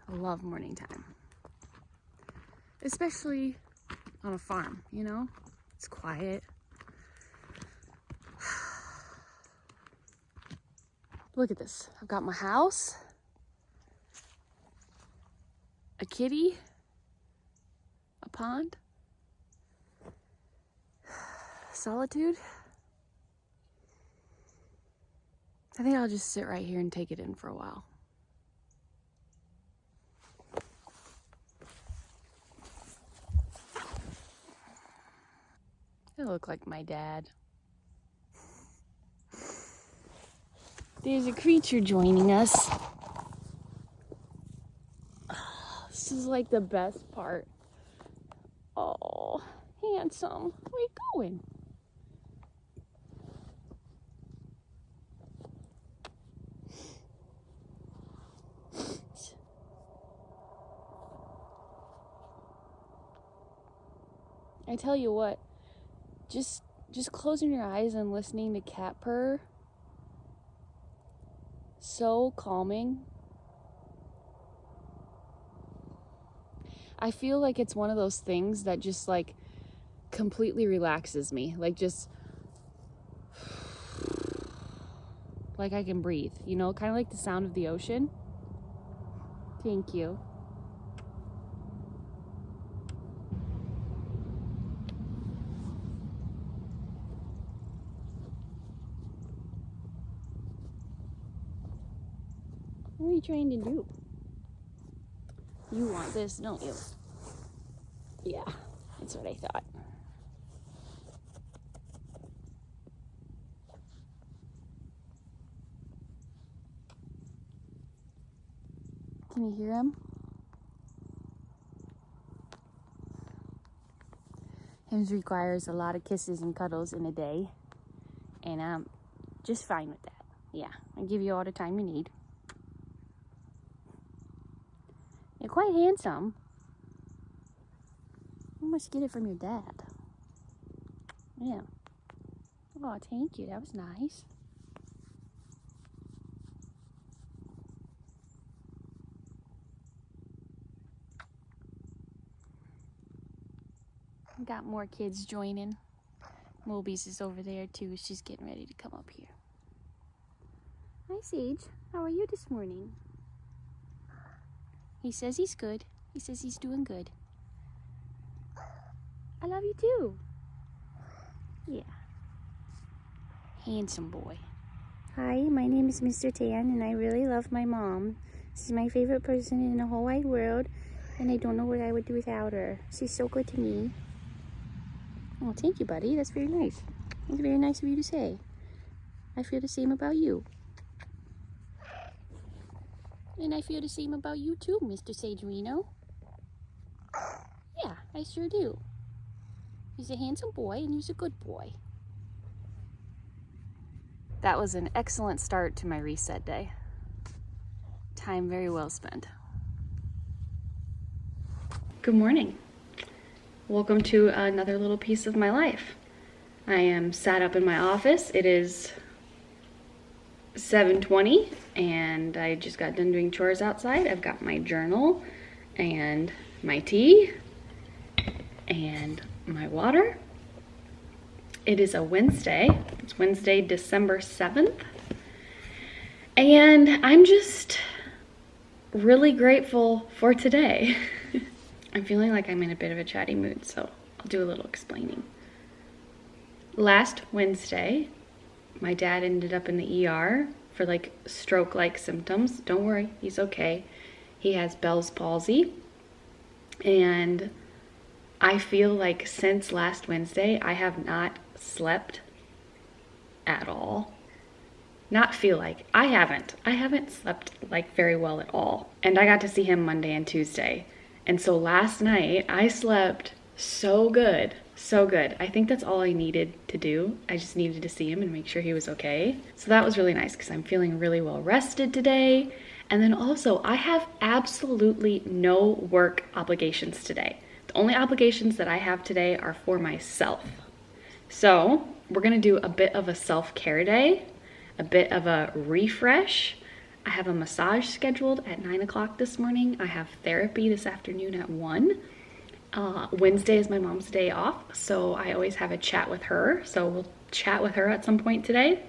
I love morning time. Especially on a farm, you know? It's quiet. Look at this. I've got my house, a kitty, a pond, solitude. I think I'll just sit right here and take it in for a while. I look like my dad. There's a creature joining us. This is like the best part. Oh, handsome. Where you going? I tell you what, just closing your eyes and listening to cat purr, so calming. I feel like it's one of those things that just like completely relaxes me, like just like I can breathe, you know, kind of like the sound of the ocean. Thank you. What are you trying to do? You want this, don't you? Yeah, that's what I thought. Can you hear him? Hymns requires a lot of kisses and cuddles in a day, and I'm just fine with that. Yeah, I give you all the time you need. You're quite handsome. You must get it from your dad. Yeah. Oh, thank you. That was nice. Got more kids joining. Moby's is over there too. She's getting ready to come up here. Hi, Sage. How are you this morning? He says he's good. He says he's doing good. I love you too. Yeah. Handsome boy. Hi, my name is Mr. Tan, and I really love my mom. She's my favorite person in the whole wide world, and I don't know what I would do without her. She's so good to me. Oh, thank you, buddy. That's very nice. That's very nice of you to say. I feel the same about you. And I feel the same about you too, Mr. Sagerino. Yeah, I sure do. He's a handsome boy, and he's a good boy. That was an excellent start to my reset day. Time very well spent. Good morning. Welcome to another little piece of my life. I am sat up in my office. It is 7:20 and I just got done doing chores outside. I've got my journal and my tea and my water. It is a Wednesday. It's Wednesday, December 7th. And I'm just really grateful for today. I'm feeling like I'm in a bit of a chatty mood, so I'll do a little explaining. Last Wednesday, my dad ended up in the ER for like stroke-like symptoms. Don't worry, he's okay. He has Bell's palsy. And I feel like since last Wednesday, I have not slept at all. Not feel like, I haven't slept like very well at all. And I got to see him Monday and Tuesday. And so last night I slept so good, so good. I think that's all I needed to do. I just needed to see him and make sure he was okay. So that was really nice because I'm feeling really well rested today. And then also I have absolutely no work obligations today. The only obligations that I have today are for myself. So we're gonna do a bit of a self-care day, a bit of a refresh. I have a massage scheduled at 9 o'clock this morning. I have therapy this afternoon at 1. Wednesday is my mom's day off, so I always have a chat with her. So we'll chat with her at some point today.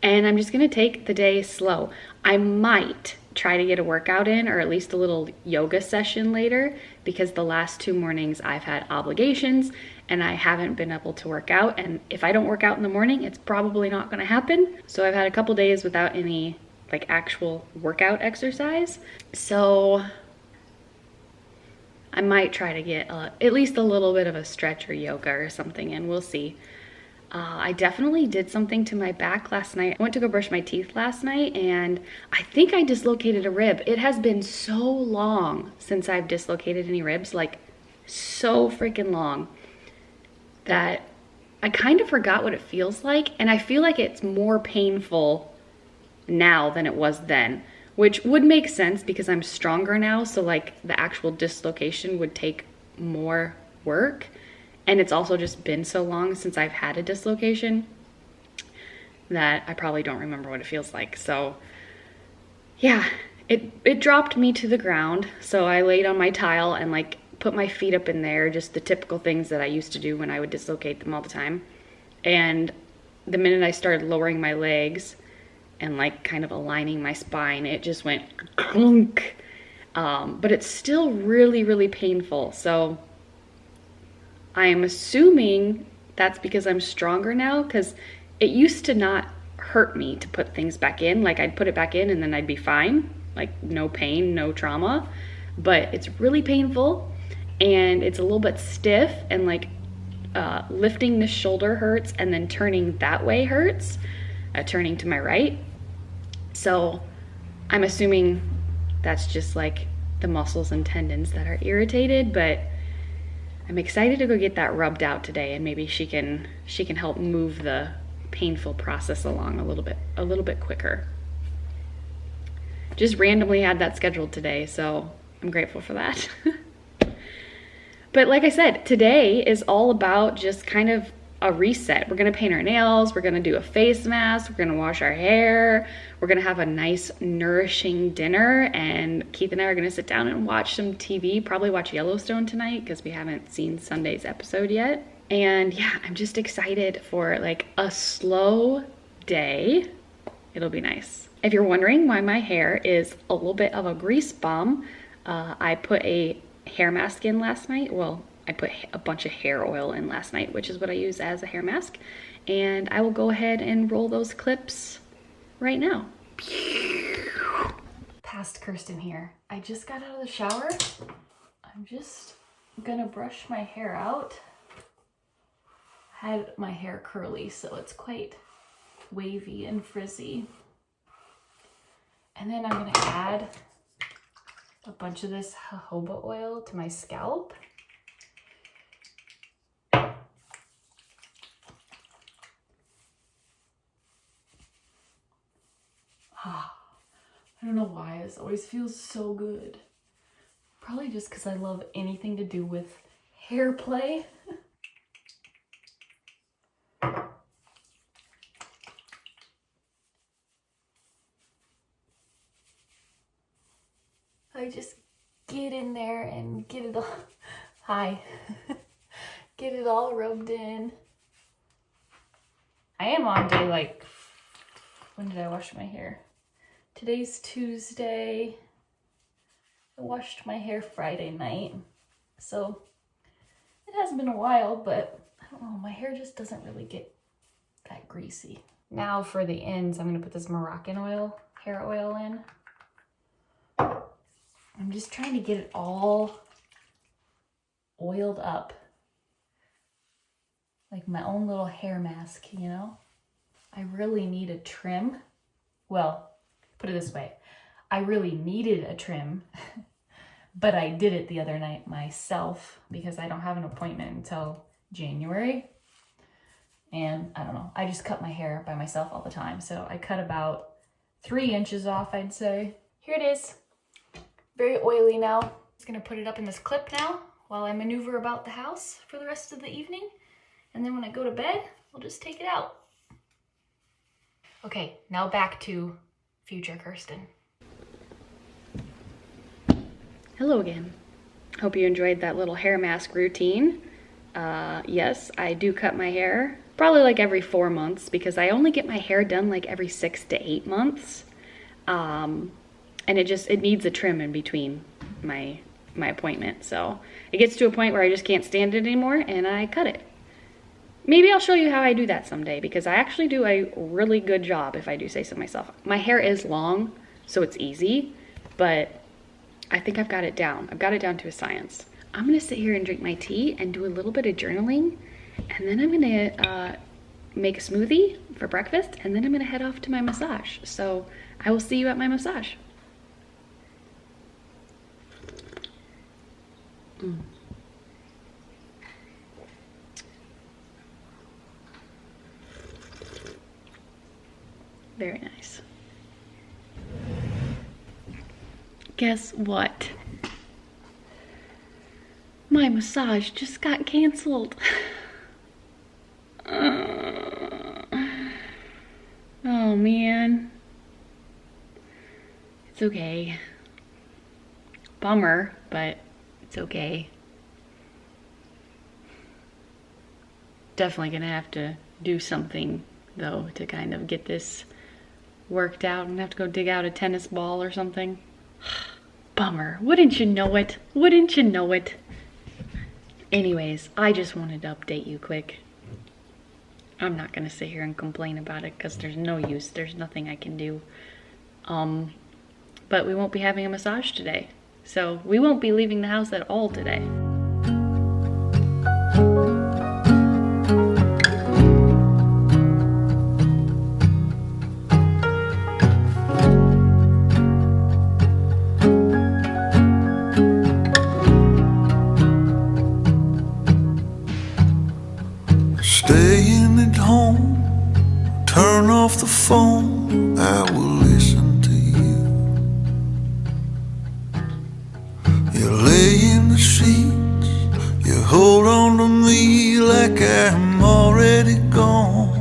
And I'm just gonna take the day slow. I might try to get a workout in, or at least a little yoga session later, because the last 2 mornings I've had obligations and I haven't been able to work out. And if I don't work out in the morning, it's probably not gonna happen. So I've had a couple days without any like actual workout exercise. So I might try to get at least a little bit of a stretch or yoga or something, and we'll see. I definitely did something to my back last night. I went to go brush my teeth last night and I think I dislocated a rib. It has been so long since I've dislocated any ribs, like so freaking long, that I kind of forgot what it feels like. And I feel like it's more painful now than it was then, which would make sense because I'm stronger now. So like the actual dislocation would take more work. And it's also just been so long since I've had a dislocation that I probably don't remember what it feels like. So yeah, it dropped me to the ground. So I laid on my tile and like put my feet up in there, just the typical things that I used to do when I would dislocate them all the time. And the minute I started lowering my legs and like kind of aligning my spine, it just went clunk. But it's still really, really painful. So I am assuming that's because I'm stronger now, because it used to not hurt me to put things back in. Like I'd put it back in and then I'd be fine, like no pain, no trauma. But it's really painful and it's a little bit stiff, and like lifting the shoulder hurts, and then turning that way hurts, turning to my right. So I'm assuming that's just like the muscles and tendons that are irritated, but I'm excited to go get that rubbed out today, and maybe she can help move the painful process along a little bit quicker. Just randomly had that scheduled today, so I'm grateful for that. But like I said, today is all about just kind of a reset. We're gonna paint our nails, we're gonna do a face mask, we're gonna wash our hair, we're gonna have a nice nourishing dinner, and Keith and I are gonna sit down and watch some TV, probably watch Yellowstone tonight because we haven't seen Sunday's episode yet. And yeah, I'm just excited for like a slow day. It'll be nice. If you're wondering why my hair is a little bit of a grease bomb, I put a hair mask in last night. Well, I put a bunch of hair oil in last night, which is what I use as a hair mask. And I will go ahead and roll those clips right now. Past Kirsten here. I just got out of the shower. I'm just gonna brush my hair out. I had my hair curly, so it's quite wavy and frizzy. And then I'm gonna add a bunch of this jojoba oil to my scalp. I don't know why, this always feels so good. Probably just because I love anything to do with hair play. I just get in there and get it all, get it all rubbed in. I am on day like, when did I wash my hair? Today's Tuesday. I washed my hair Friday night. So it has been a while, but I don't know, my hair just doesn't really get that greasy. Now for the ends, I'm gonna put this Moroccan oil, hair oil in. I'm just trying to get it all oiled up. Like my own little hair mask, you know? I really need a trim. Well, put it this way, I really needed a trim, but I did it the other night myself because I don't have an appointment until January. And I don't know, I just cut my hair by myself all the time. So I cut about 3 inches off, I'd say. Here it is, very oily now. Just gonna put it up in this clip now while I maneuver about the house for the rest of the evening. And then when I go to bed, I'll just take it out. Okay, now back to future Kirsten. Hello again. Hope you enjoyed that little hair mask routine. Yes, I do cut my hair probably like every 4 months because I only get my hair done like every 6 to 8 months. And it needs a trim in between my appointment. So it gets to a point where I just can't stand it anymore and I cut it. Maybe I'll show you how I do that someday because I actually do a really good job, if I do say so myself. My hair is long, so it's easy, but I think I've got it down. I've got it down to a science. I'm gonna sit here and drink my tea and do a little bit of journaling, and then I'm gonna make a smoothie for breakfast, and then I'm gonna head off to my massage. So I will see you at my massage. Very nice. Guess what? My massage just got canceled. Oh man. It's okay. Bummer, but it's okay. Definitely gonna have to do something though to kind of get this worked out. I'm gonna have to go dig out a tennis ball or something. Bummer. Wouldn't you know it? Wouldn't you know it? Anyways, I just wanted to update you quick. I'm not gonna sit here and complain about it because there's no use. There's nothing I can do. But we won't be having a massage today. So we won't be leaving the house at all today. Staying at home, turn off the phone, I will listen to you. You lay in the sheets, you hold on to me like I'm already gone,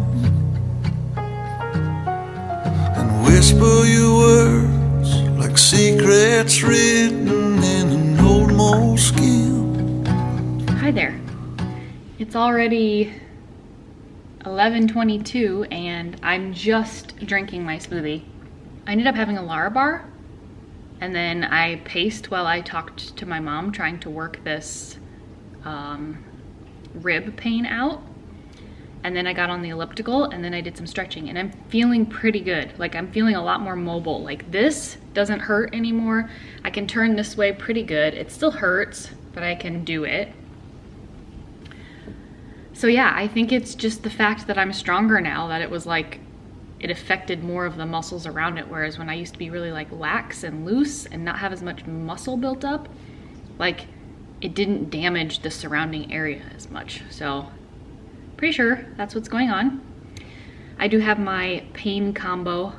and whisper your words like secrets written in an old moleskin. Hi there. It's already 11:22 and I'm just drinking my smoothie. I ended up having a Larabar and then I paced while I talked to my mom trying to work this rib pain out, and then I got on the elliptical and then I did some stretching and I'm feeling pretty good. Like I'm feeling a lot more mobile. Like this doesn't hurt anymore. I can turn this way pretty good. It still hurts, but I can do it. So yeah, I think it's just the fact that I'm stronger now, that it was like, it affected more of the muscles around it, whereas when I used to be really like lax and loose and not have as much muscle built up, like it didn't damage the surrounding area as much. So pretty sure that's what's going on. I do have my pain combo.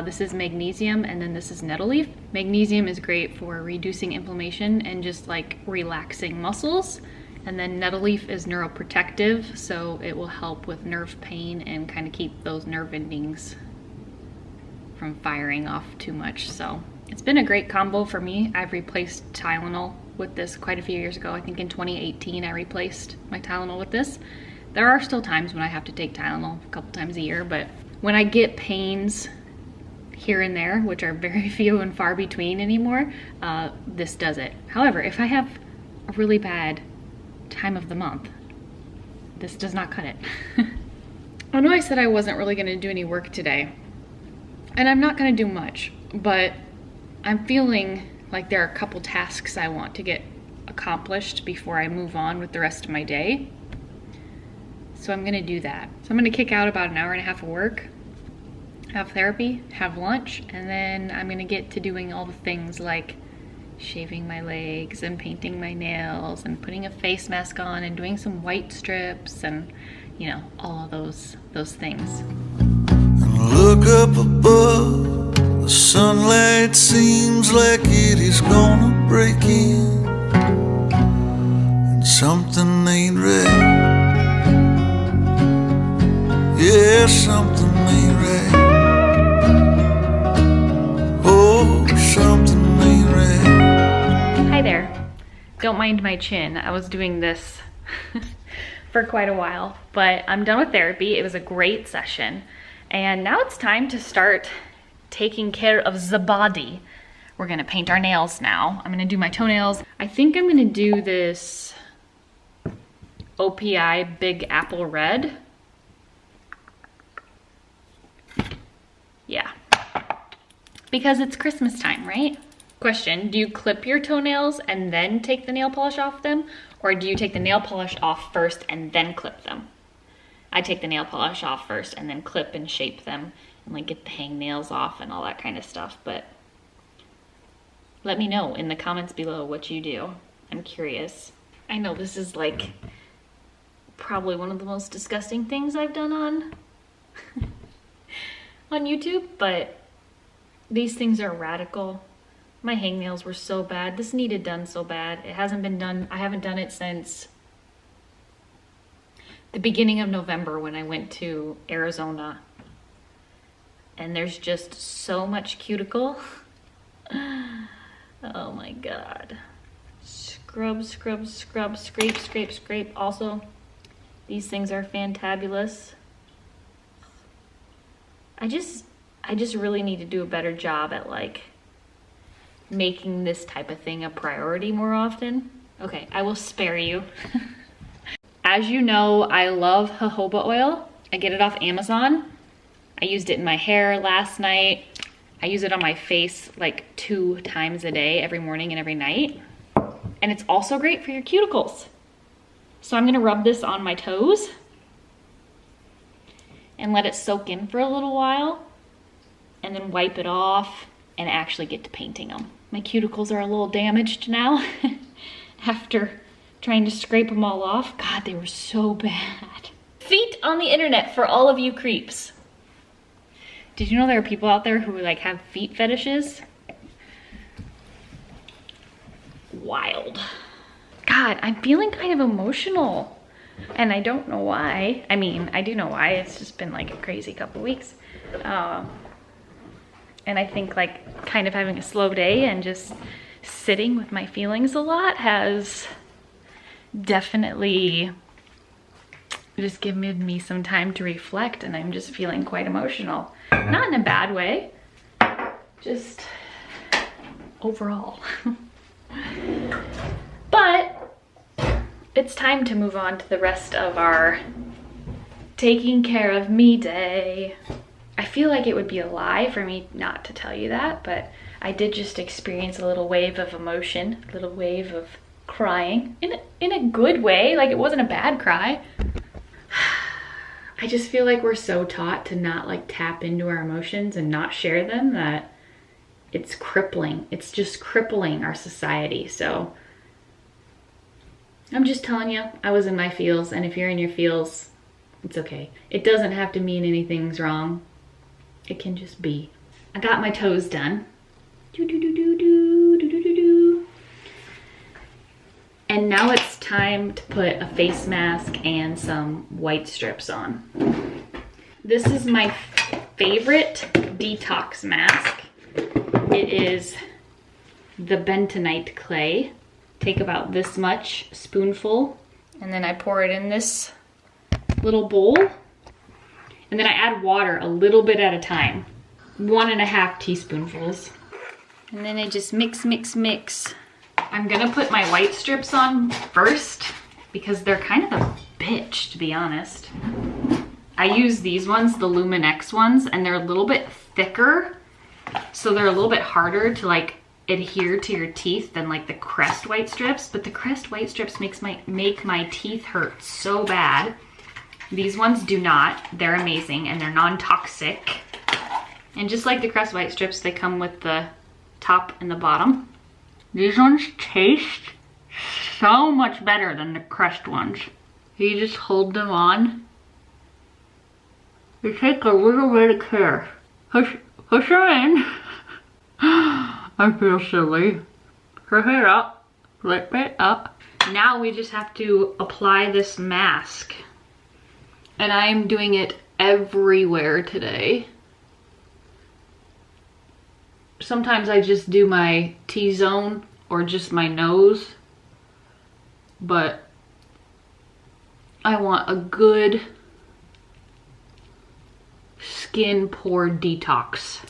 This is magnesium and then this is nettle leaf. Magnesium is great for reducing inflammation and just like relaxing muscles. And then nettle leaf is neuroprotective, so it will help with nerve pain and kind of keep those nerve endings from firing off too much. So it's been a great combo for me. I've replaced Tylenol with this quite a few years ago. I think in 2018 I replaced my Tylenol with this. There are still times when I have to take Tylenol a couple times a year, but when I get pains here and there, which are very few and far between anymore, this does it. However, if I have a really bad time of the month, this does not cut it. I know I said I wasn't really going to do any work today, and I'm not going to do much, but I'm feeling like there are a couple tasks I want to get accomplished before I move on with the rest of my day. So I'm going to do that. So I'm going to kick out about an hour and a half of work, have therapy, have lunch, and then I'm going to get to doing all the things like shaving my legs and painting my nails and putting a face mask on and doing some white strips and, you know, all of those things. And look up above, the sunlight seems like it is gonna break in, and something ain't right. Yeah, something ain't right. something ain't right. Hi there. Don't mind my chin. I was doing this for quite a while, but I'm done with therapy. It was a great session. And now it's time to start taking care of the body. We're gonna paint our nails now. I'm gonna do my toenails. I think I'm gonna do this OPI Big Apple Red. Yeah, because it's Christmas time, right? Question, do you clip your toenails and then take the nail polish off them? Or do you take the nail polish off first and then clip them? I take the nail polish off first and then clip and shape them and like get the hangnails off and all that kind of stuff. But let me know in the comments below what you do. I'm curious. I know this is like probably one of the most disgusting things I've done on on YouTube, but these things are radical. My hangnails were so bad. This needed done so bad. It hasn't been done. I haven't done it since the beginning of November when I went to Arizona. And there's just so much cuticle. Oh my God. Scrub, scrub, scrub, scrape, scrape, scrape. Also, these things are fantabulous. I just really need to do a better job at like making this type of thing a priority more often. Okay, I will spare you. As you know, I love jojoba oil. I get it off Amazon. I used it in my hair last night. I use it on my face like 2 times a day, every morning and every night. And it's also great for your cuticles. So I'm gonna rub this on my toes and let it soak in for a little while and then wipe it off and actually get to painting them. My cuticles are a little damaged now after trying to scrape them all off. God, they were so bad. Feet on the internet for all of you creeps. Did you know there are people out there who like have feet fetishes? Wild. God, I'm feeling kind of emotional and I don't know why. I mean, I do know why. It's just been like a crazy couple weeks. And I think like kind of having a slow day and just sitting with my feelings a lot has definitely just given me some time to reflect, and I'm just feeling quite emotional. Not in a bad way, just overall. But it's time to move on to the rest of our taking care of me day. I feel like it would be a lie for me not to tell you that, but I did just experience a little wave of emotion, a little wave of crying in a good way. Like, it wasn't a bad cry. I just feel like we're so taught to not like tap into our emotions and not share them that it's crippling. It's just crippling our society. So I'm just telling you, I was in my feels, and if you're in your feels, it's okay. It doesn't have to mean anything's wrong. It can just be. I got my toes done. And now it's time to put a face mask and some white strips on. This is my favorite detox mask. It is the bentonite clay. Take about this much spoonful, and then I pour it in this little bowl. And then I add water a little bit at a time. 1.5 teaspoonfuls. And then I just mix, mix, mix. I'm gonna put my white strips on first because they're kind of a bitch, to be honest. I use these ones, the Luminex ones, and they're a little bit thicker. So they're a little bit harder to like adhere to your teeth than like the Crest white strips. But the Crest white strips make my teeth hurt so bad. These ones do not. They're amazing and they're non-toxic. And just like the Crest white strips, they come with the top and the bottom. These ones taste so much better than the Crest ones. You just hold them on. You take a little bit of care. Push her in. I feel silly. Push it up. Flip it up. Now we just have to apply this mask. And I am doing it everywhere today. Sometimes I just do my T-zone or just my nose, but I want a good skin pore detox.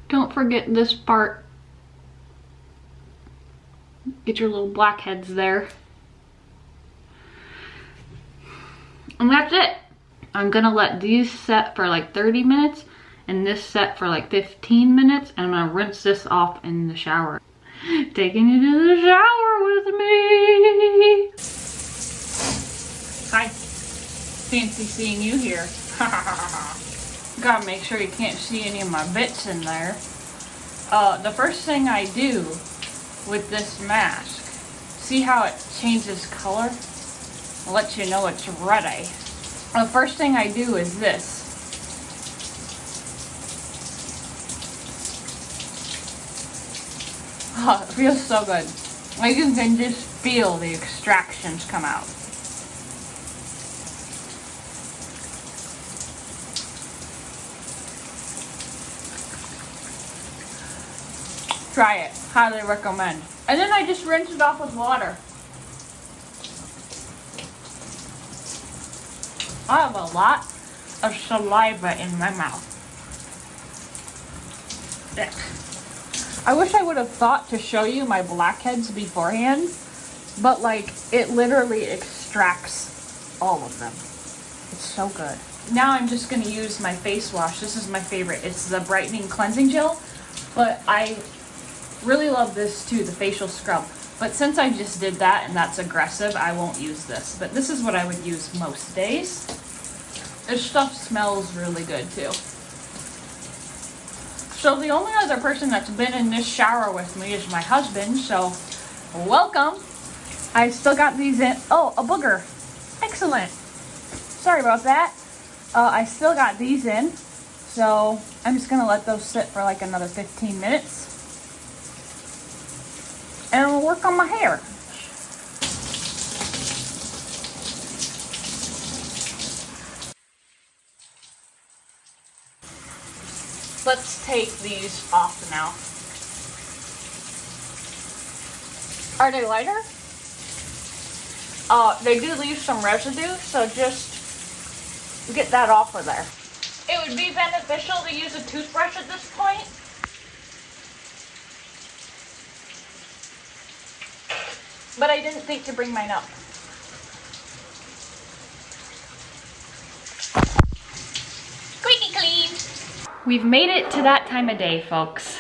Don't forget this part. Get your little blackheads there. And that's it. I'm gonna let these set for like 30 minutes and this set for like 15 minutes, and I'm gonna rinse this off in the shower. Taking you to the shower with me. Hi. Fancy seeing you here. Gotta make sure you can't see any of my bits in there. The first thing I do with this mask, see how it changes color? I'll let you know it's ready. The first thing I do is this. Oh, it feels so good. Like you can just feel the extractions come out. Try it. Highly recommend. And then I just rinse it off with water. I have a lot of saliva in my mouth. Yeah. I wish I would have thought to show you my blackheads beforehand, but like it literally extracts all of them. It's so good. Now I'm just going to use my face wash. This is my favorite. It's the brightening cleansing gel, but I really love this too, the facial scrub. But since I just did that and that's aggressive, I won't use this. But this is what I would use most days. This stuff smells really good too. So the only other person that's been in this shower with me is my husband, so welcome. I still got these in. Oh, a booger. Excellent. Sorry about that. I still got these in, so I'm just gonna let those sit for like another 15 minutes. And we'll work on my hair. Let's take these off now. Are they lighter? They do leave some residue, so just get that off of there. It would be beneficial to use a toothbrush at this point. But I didn't think to bring mine up. Squeaky clean! We've made it to that time of day, folks.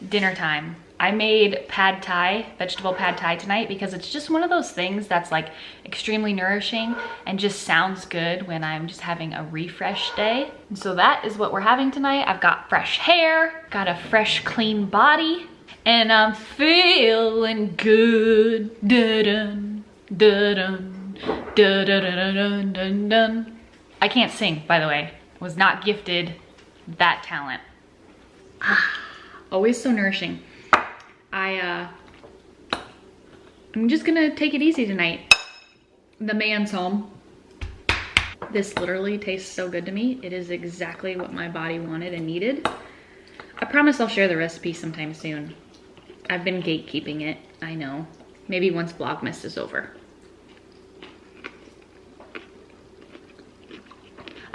Dinner time. I made pad thai, vegetable pad thai tonight because it's just one of those things that's like extremely nourishing and just sounds good when I'm just having a refresh day. And so that is what we're having tonight. I've got fresh hair, got a fresh clean body, and I'm feeling good. Dun, dun, dun, dun, dun, dun, dun, dun. I can't sing, by the way. Was not gifted that talent. Always so nourishing. I'm just gonna take it easy tonight. The man's home. This literally tastes so good to me. It is exactly what my body wanted and needed. I promise I'll share the recipe sometime soon. I've been gatekeeping it, I know. Maybe once Vlogmas is over.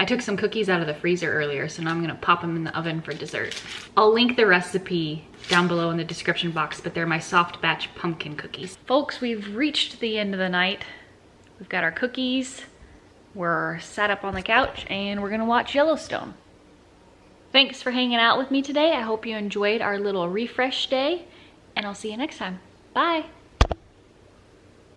I took some cookies out of the freezer earlier, so now I'm gonna pop them in the oven for dessert. I'll link the recipe down below in the description box, but they're my soft batch pumpkin cookies. Folks, we've reached the end of the night. We've got our cookies, we're sat up on the couch, and we're gonna watch Yellowstone. Thanks for hanging out with me today. I hope you enjoyed our little refresh day, and I'll see you next time. Bye.